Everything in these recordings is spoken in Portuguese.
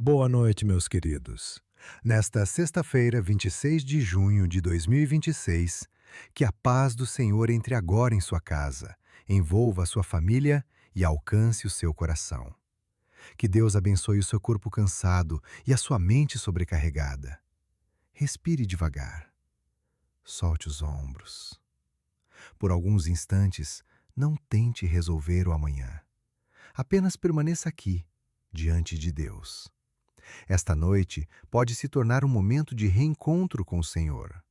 Boa noite, meus queridos. Nesta sexta-feira, 26 de junho de 2026, que a paz do Senhor entre agora em sua casa, envolva a sua família e alcance o seu coração. Que Deus abençoe o seu corpo cansado e a sua mente sobrecarregada. Respire devagar. Solte os ombros. Por alguns instantes, não tente resolver o amanhã. Apenas permaneça aqui, diante de Deus. Esta noite pode se tornar um momento de reencontro com o Senhor.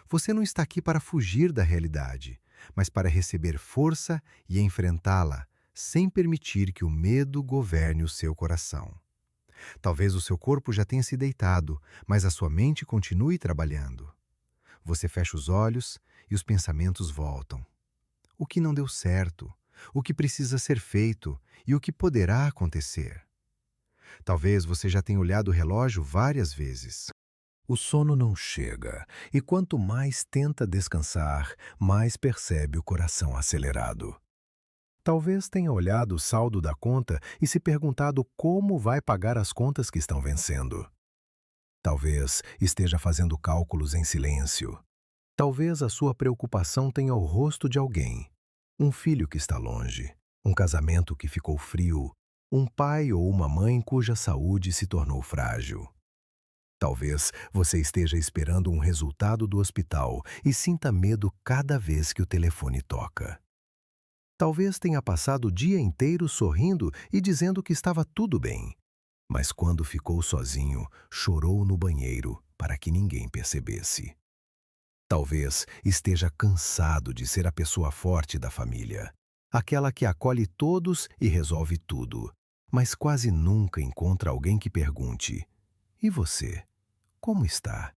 Você não está aqui para fugir da realidade, mas para receber força e enfrentá-la, sem permitir que o medo governe o seu coração. Talvez o seu corpo já tenha se deitado, mas a sua mente continue trabalhando. Você fecha os olhos e os pensamentos voltam. O que não deu certo, o que precisa ser feito e o que poderá acontecer. Talvez você já tenha olhado o relógio várias vezes. O sono não chega, e quanto mais tenta descansar, mais percebe o coração acelerado. Talvez tenha olhado o saldo da conta e se perguntado como vai pagar as contas que estão vencendo. Talvez esteja fazendo cálculos em silêncio. Talvez a sua preocupação tenha o rosto de alguém. Um filho que está longe, um casamento que ficou frio, um pai ou uma mãe cuja saúde se tornou frágil. Talvez você esteja esperando um resultado do hospital e sinta medo cada vez que o telefone toca. Talvez tenha passado o dia inteiro sorrindo e dizendo que estava tudo bem, mas quando ficou sozinho, chorou no banheiro para que ninguém percebesse. Talvez esteja cansado de ser a pessoa forte da família, aquela que acolhe todos e resolve tudo, mas quase nunca encontra alguém que pergunte: "E você? Como está?"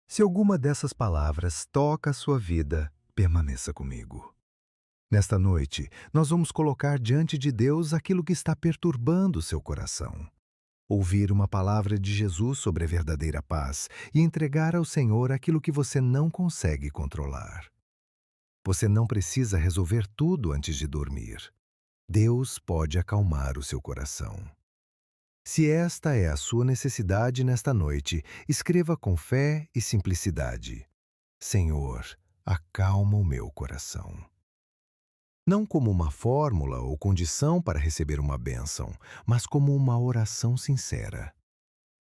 Se alguma dessas palavras toca a sua vida, permaneça comigo. Nesta noite, nós vamos colocar diante de Deus aquilo que está perturbando o seu coração. Ouvir uma palavra de Jesus sobre a verdadeira paz e entregar ao Senhor aquilo que você não consegue controlar. Você não precisa resolver tudo antes de dormir. Deus pode acalmar o seu coração. Se esta é a sua necessidade nesta noite, escreva com fé e simplicidade: Senhor, acalma o meu coração. Não como uma fórmula ou condição para receber uma bênção, mas como uma oração sincera.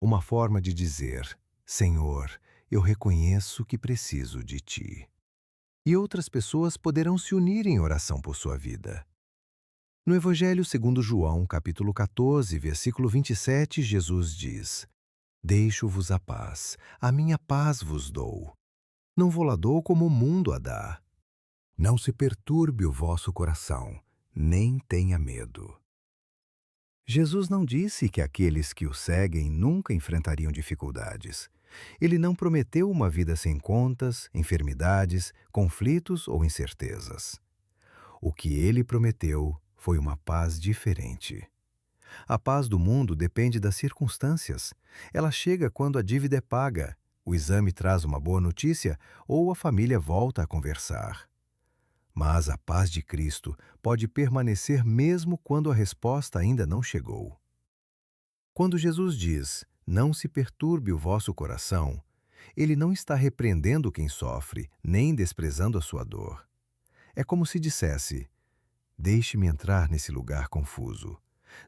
Uma forma de dizer: Senhor, eu reconheço que preciso de Ti. E outras pessoas poderão se unir em oração por sua vida. No Evangelho segundo João, capítulo 14, versículo 27, Jesus diz: Deixo-vos a paz, a minha paz vos dou. Não vou-la dou como o mundo a dá. Não se perturbe o vosso coração, nem tenha medo. Jesus não disse que aqueles que o seguem nunca enfrentariam dificuldades. Ele não prometeu uma vida sem contas, enfermidades, conflitos ou incertezas. O que ele prometeu foi uma paz diferente. A paz do mundo depende das circunstâncias. Ela chega quando a dívida é paga, o exame traz uma boa notícia ou a família volta a conversar. Mas a paz de Cristo pode permanecer mesmo quando a resposta ainda não chegou. Quando Jesus diz: "Não se perturbe o vosso coração", ele não está repreendendo quem sofre, nem desprezando a sua dor. É como se dissesse: "Deixe-me entrar nesse lugar confuso.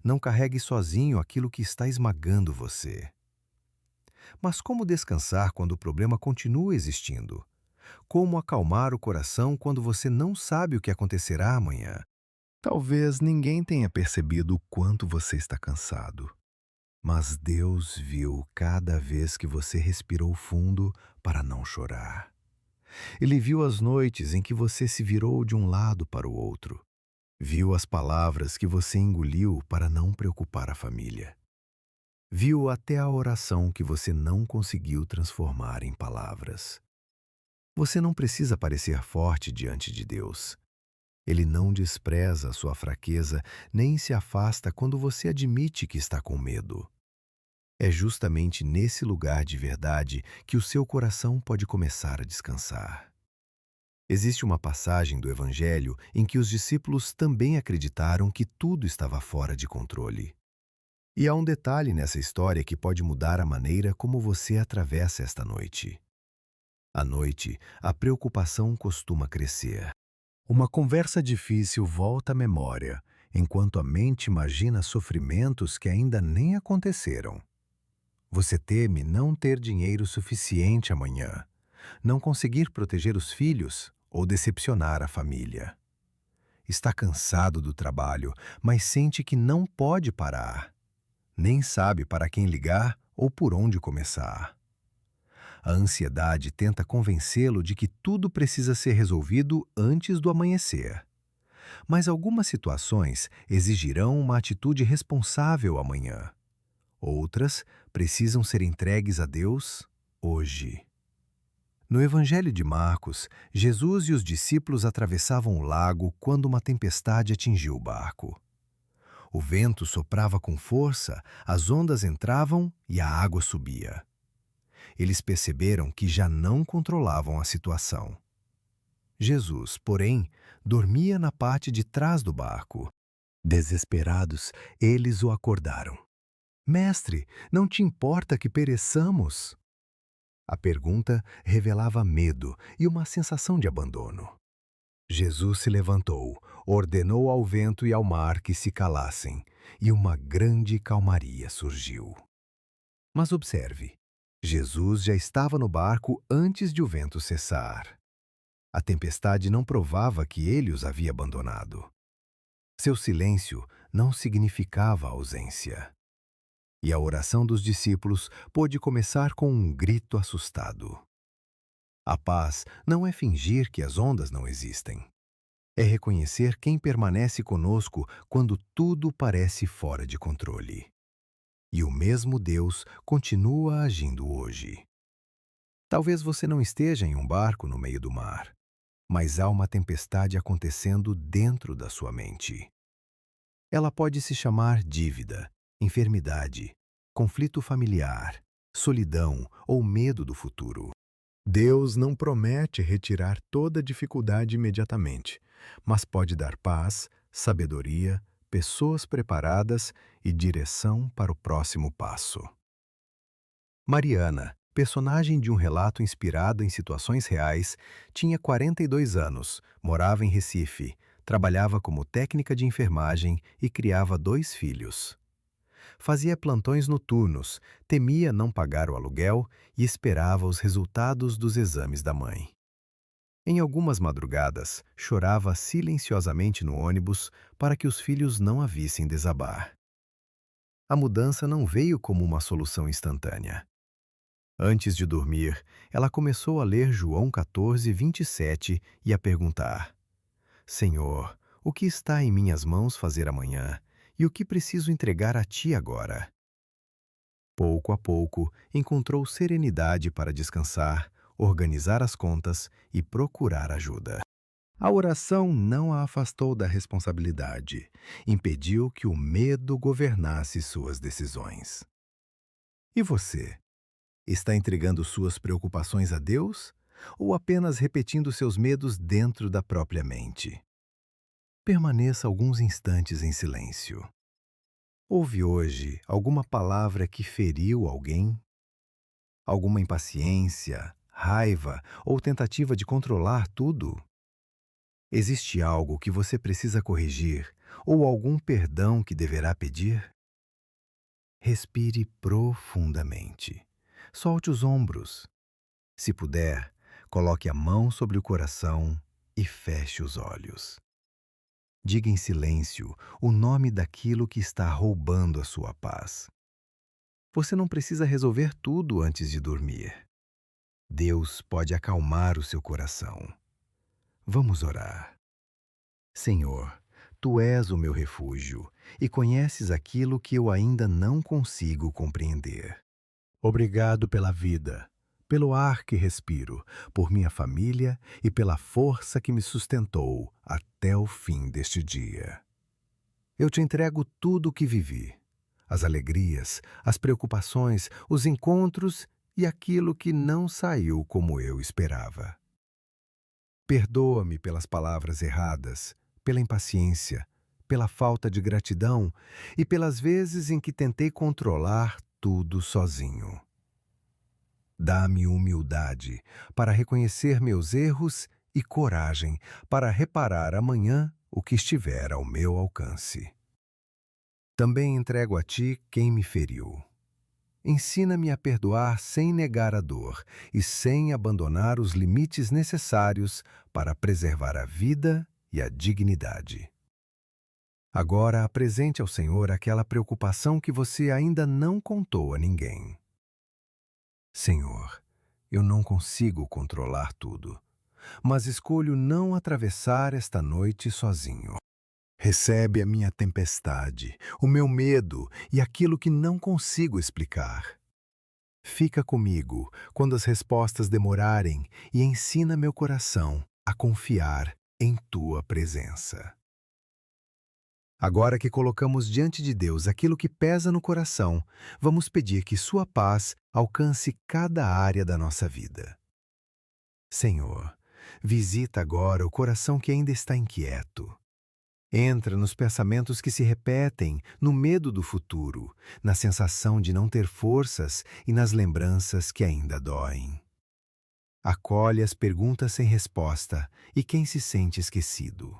Não carregue sozinho aquilo que está esmagando você." Mas como descansar quando o problema continua existindo? Como acalmar o coração quando você não sabe o que acontecerá amanhã? Talvez ninguém tenha percebido o quanto você está cansado. Mas Deus viu cada vez que você respirou fundo para não chorar. Ele viu as noites em que você se virou de um lado para o outro. Viu as palavras que você engoliu para não preocupar a família. Viu até a oração que você não conseguiu transformar em palavras. Você não precisa parecer forte diante de Deus. Ele não despreza a sua fraqueza, nem se afasta quando você admite que está com medo. É justamente nesse lugar de verdade que o seu coração pode começar a descansar. Existe uma passagem do Evangelho em que os discípulos também acreditaram que tudo estava fora de controle. E há um detalhe nessa história que pode mudar a maneira como você atravessa esta noite. À noite, a preocupação costuma crescer. Uma conversa difícil volta à memória, enquanto a mente imagina sofrimentos que ainda nem aconteceram. Você teme não ter dinheiro suficiente amanhã, não conseguir proteger os filhos ou decepcionar a família. Está cansado do trabalho, mas sente que não pode parar. Nem sabe para quem ligar ou por onde começar. A ansiedade tenta convencê-lo de que tudo precisa ser resolvido antes do amanhecer. Mas algumas situações exigirão uma atitude responsável amanhã. Outras precisam ser entregues a Deus hoje. No Evangelho de Marcos, Jesus e os discípulos atravessavam o lago quando uma tempestade atingiu o barco. O vento soprava com força, as ondas entravam e a água subia. Eles perceberam que já não controlavam a situação. Jesus, porém, dormia na parte de trás do barco. Desesperados, eles o acordaram. Mestre, não te importa que pereçamos? A pergunta revelava medo e uma sensação de abandono. Jesus se levantou, ordenou ao vento e ao mar que se calassem, e uma grande calmaria surgiu. Mas observe, Jesus já estava no barco antes de o vento cessar. A tempestade não provava que ele os havia abandonado. Seu silêncio não significava ausência. E a oração dos discípulos pôde começar com um grito assustado. A paz não é fingir que as ondas não existem. É reconhecer quem permanece conosco quando tudo parece fora de controle. E o mesmo Deus continua agindo hoje. Talvez você não esteja em um barco no meio do mar, mas há uma tempestade acontecendo dentro da sua mente. Ela pode se chamar dívida, enfermidade, conflito familiar, solidão ou medo do futuro. Deus não promete retirar toda dificuldade imediatamente, mas pode dar paz, sabedoria, pessoas preparadas e direção para o próximo passo. Mariana, personagem de um relato inspirado em situações reais, tinha 42 anos, morava em Recife, trabalhava como técnica de enfermagem e criava 2 filhos. Fazia plantões noturnos, temia não pagar o aluguel e esperava os resultados dos exames da mãe. Em algumas madrugadas, chorava silenciosamente no ônibus para que os filhos não a vissem desabar. A mudança não veio como uma solução instantânea. Antes de dormir, ela começou a ler João 14:27 e a perguntar: Senhor, o que está em minhas mãos fazer amanhã e o que preciso entregar a Ti agora? Pouco a pouco, encontrou serenidade para descansar, organizar as contas e procurar ajuda. A oração não a afastou da responsabilidade, impediu que o medo governasse suas decisões. E você? Está entregando suas preocupações a Deus ou apenas repetindo seus medos dentro da própria mente? Permaneça alguns instantes em silêncio. Houve hoje alguma palavra que feriu alguém? Alguma impaciência, raiva ou tentativa de controlar tudo? Existe algo que você precisa corrigir ou algum perdão que deverá pedir? Respire profundamente. Solte os ombros. Se puder, coloque a mão sobre o coração e feche os olhos. Diga em silêncio o nome daquilo que está roubando a sua paz. Você não precisa resolver tudo antes de dormir. Deus pode acalmar o seu coração. Vamos orar. Senhor, Tu és o meu refúgio e conheces aquilo que eu ainda não consigo compreender. Obrigado pela vida, pelo ar que respiro, por minha família e pela força que me sustentou até o fim deste dia. Eu te entrego tudo o que vivi, as alegrias, as preocupações, os encontros e aquilo que não saiu como eu esperava. Perdoa-me pelas palavras erradas, pela impaciência, pela falta de gratidão e pelas vezes em que tentei controlar tudo sozinho. Dá-me humildade para reconhecer meus erros e coragem para reparar amanhã o que estiver ao meu alcance. Também entrego a ti quem me feriu. Ensina-me a perdoar sem negar a dor e sem abandonar os limites necessários para preservar a vida e a dignidade. Agora apresente ao Senhor aquela preocupação que você ainda não contou a ninguém. Senhor, eu não consigo controlar tudo, mas escolho não atravessar esta noite sozinho. Recebe a minha tempestade, o meu medo e aquilo que não consigo explicar. Fica comigo quando as respostas demorarem e ensina meu coração a confiar em tua presença. Agora que colocamos diante de Deus aquilo que pesa no coração, vamos pedir que sua paz alcance cada área da nossa vida. Senhor, visita agora o coração que ainda está inquieto. Entra nos pensamentos que se repetem, no medo do futuro, na sensação de não ter forças e nas lembranças que ainda doem. Acolhe as perguntas sem resposta e quem se sente esquecido.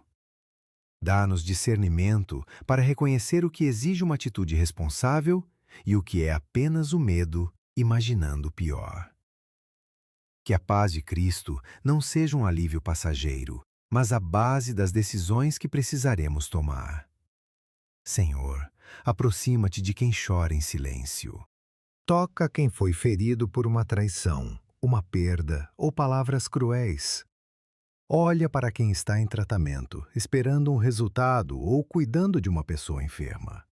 Dá-nos discernimento para reconhecer o que exige uma atitude responsável e o que é apenas o medo, imaginando o pior. Que a paz de Cristo não seja um alívio passageiro, mas a base das decisões que precisaremos tomar. Senhor, aproxima-te de quem chora em silêncio. Toca quem foi ferido por uma traição, uma perda ou palavras cruéis. Olha para quem está em tratamento, esperando um resultado ou cuidando de uma pessoa enferma.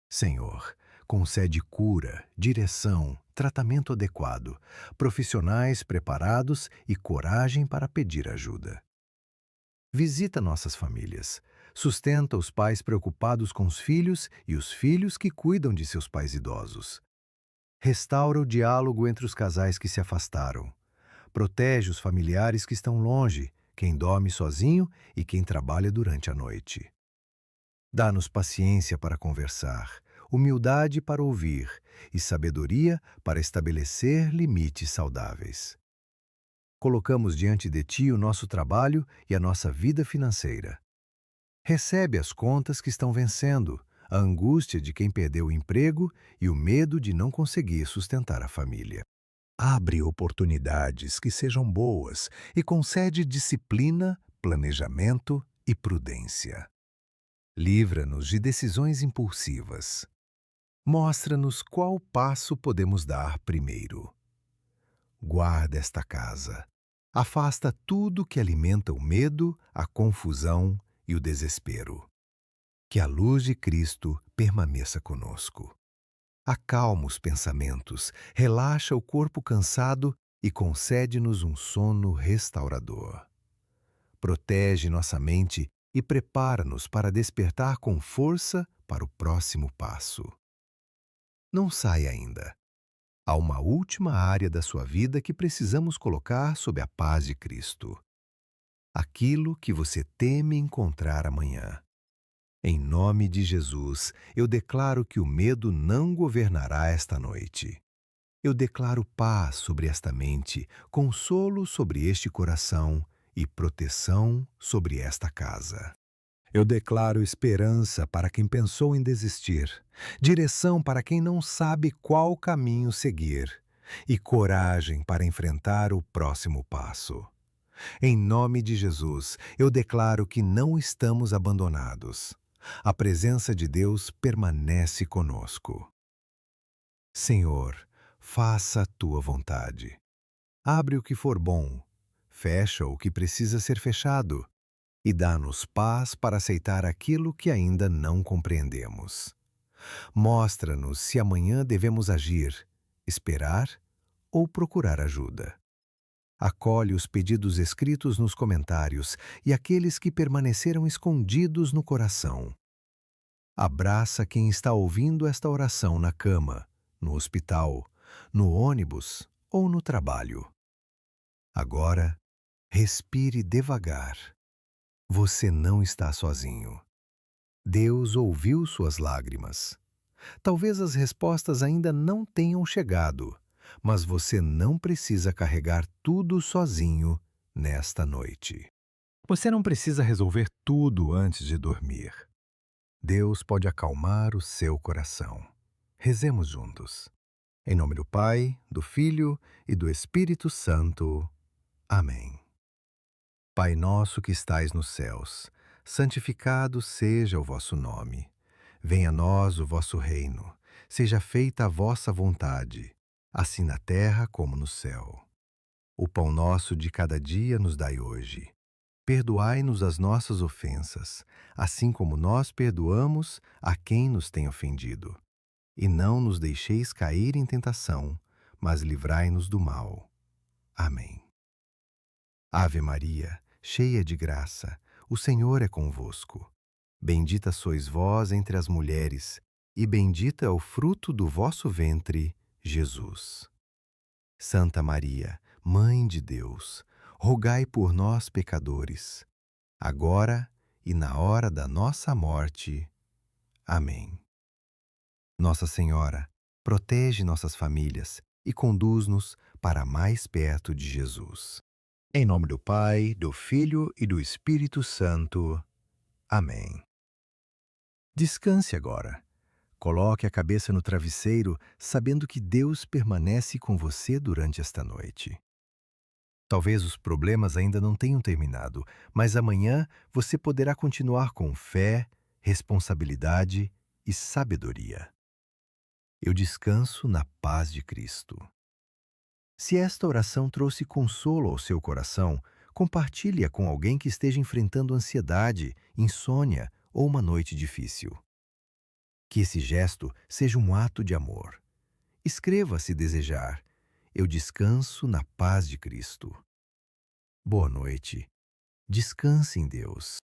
Senhor, concede cura, direção, tratamento adequado, profissionais preparados e coragem para pedir ajuda. Visita nossas famílias. Sustenta os pais preocupados com os filhos e os filhos que cuidam de seus pais idosos. Restaura o diálogo entre os casais que se afastaram. Protege os familiares que estão longe, quem dorme sozinho e quem trabalha durante a noite. Dá-nos paciência para conversar, humildade para ouvir e sabedoria para estabelecer limites saudáveis. Colocamos diante de Ti o nosso trabalho e a nossa vida financeira. Recebe as contas que estão vencendo, a angústia de quem perdeu o emprego e o medo de não conseguir sustentar a família. Abre oportunidades que sejam boas e concede disciplina, planejamento e prudência. Livra-nos de decisões impulsivas. Mostra-nos qual passo podemos dar primeiro. Guarda esta casa. Afasta tudo que alimenta o medo, a confusão e o desespero. Que a luz de Cristo permaneça conosco. Acalma os pensamentos, relaxa o corpo cansado e concede-nos um sono restaurador. Protege nossa mente e prepara-nos para despertar com força para o próximo passo. Não saia ainda. Há uma última área da sua vida que precisamos colocar sob a paz de Cristo. Aquilo que você teme encontrar amanhã. Em nome de Jesus, eu declaro que o medo não governará esta noite. Eu declaro paz sobre esta mente, consolo sobre este coração e proteção sobre esta casa. Eu declaro esperança para quem pensou em desistir, direção para quem não sabe qual caminho seguir e coragem para enfrentar o próximo passo. Em nome de Jesus, eu declaro que não estamos abandonados. A presença de Deus permanece conosco. Senhor, faça a tua vontade. Abre o que for bom, fecha o que precisa ser fechado e dá-nos paz para aceitar aquilo que ainda não compreendemos. Mostra-nos se amanhã devemos agir, esperar ou procurar ajuda. Acolhe os pedidos escritos nos comentários e aqueles que permaneceram escondidos no coração. Abraça quem está ouvindo esta oração na cama, no hospital, no ônibus ou no trabalho. Agora, respire devagar. Você não está sozinho. Deus ouviu suas lágrimas. Talvez as respostas ainda não tenham chegado, mas você não precisa carregar tudo sozinho nesta noite. Você não precisa resolver tudo antes de dormir. Deus pode acalmar o seu coração. Rezemos juntos. Em nome do Pai, do Filho e do Espírito Santo. Amém. Pai nosso que estais nos céus, santificado seja o vosso nome. Venha a nós o vosso reino. Seja feita a vossa vontade, assim na terra como no céu. O pão nosso de cada dia nos dai hoje. Perdoai-nos as nossas ofensas, assim como nós perdoamos a quem nos tem ofendido. E não nos deixeis cair em tentação, mas livrai-nos do mal. Amém. Ave Maria, cheia de graça, o Senhor é convosco. Bendita sois vós entre as mulheres, e bendito é o fruto do vosso ventre, Jesus. Santa Maria, Mãe de Deus, rogai por nós, pecadores, agora e na hora da nossa morte. Amém. Nossa Senhora, protege nossas famílias e conduz-nos para mais perto de Jesus. Em nome do Pai, do Filho e do Espírito Santo. Amém. Descanse agora. Coloque a cabeça no travesseiro, sabendo que Deus permanece com você durante esta noite. Talvez os problemas ainda não tenham terminado, mas amanhã você poderá continuar com fé, responsabilidade e sabedoria. Eu descanso na paz de Cristo. Se esta oração trouxe consolo ao seu coração, compartilhe-a com alguém que esteja enfrentando ansiedade, insônia ou uma noite difícil. Que esse gesto seja um ato de amor. Escreva, se desejar: eu descanso na paz de Cristo. Boa noite. Descanse em Deus.